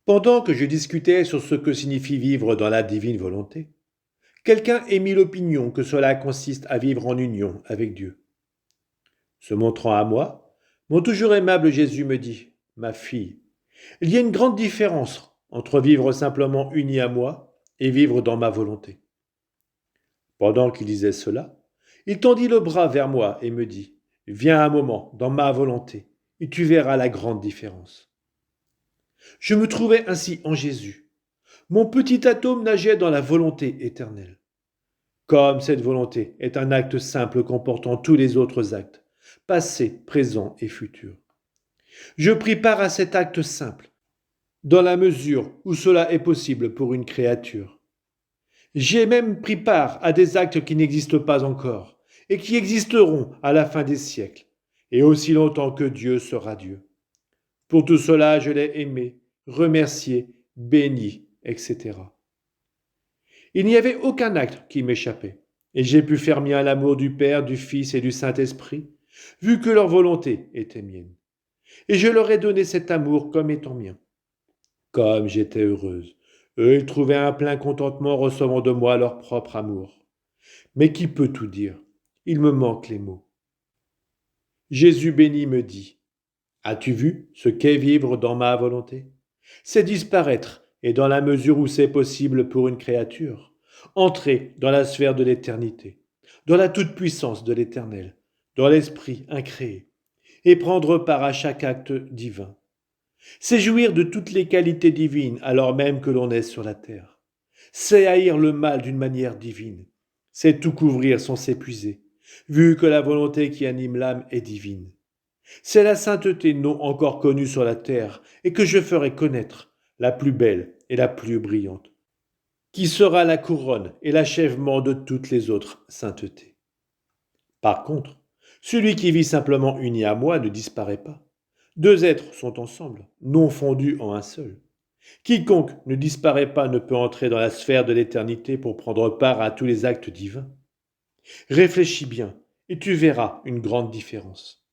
Pendant que je discutais sur ce que signifie vivre dans la divine volonté, quelqu'un émit l'opinion que cela consiste à vivre en union avec Dieu. Se montrant à moi, mon toujours aimable Jésus me dit, Ma fille, il y a une grande différence entre vivre simplement uni à moi et vivre dans ma volonté. Pendant qu'il disait cela, il tendit le bras vers moi et me dit, Viens un moment dans ma volonté, et tu verras la grande différence. Je me trouvais ainsi en Jésus. Mon petit atome nageait dans la volonté éternelle. Comme cette volonté est un acte simple comportant tous les autres actes, passé, présent et futur. Je pris part à cet acte simple, dans la mesure où cela est possible pour une créature. J'ai même pris part à des actes qui n'existent pas encore, et qui existeront à la fin des siècles, et aussi longtemps que Dieu sera Dieu. Pour tout cela, je l'ai aimé, remercié, béni, etc. Il n'y avait aucun acte qui m'échappait, et j'ai pu faire mien l'amour du Père, du Fils et du Saint-Esprit, vu que leur volonté était mienne. Et je leur ai donné cet amour comme étant mien. Comme j'étais heureuse, eux ils trouvaient un plein contentement recevant de moi leur propre amour. Mais qui peut tout dire? Il me manque les mots. Jésus béni me dit, As-tu vu ce qu'est vivre dans ma volonté? C'est disparaître, et dans la mesure où c'est possible pour une créature, entrer dans la sphère de l'éternité, dans la toute-puissance de l'Éternel, dans l'Esprit incréé, et prendre part à chaque acte divin. C'est jouir de toutes les qualités divines alors même que l'on est sur la terre. C'est haïr le mal d'une manière divine. C'est tout couvrir sans s'épuiser, vu que la volonté qui anime l'âme est divine. C'est la sainteté non encore connue sur la terre et que je ferai connaître, la plus belle et la plus brillante, qui sera la couronne et l'achèvement de toutes les autres saintetés. Par contre, celui qui vit simplement uni à moi ne disparaît pas. Deux êtres sont ensemble, non fondus en un seul. Quiconque ne disparaît pas ne peut entrer dans la sphère de l'éternité pour prendre part à tous les actes divins. Réfléchis bien, et tu verras une grande différence.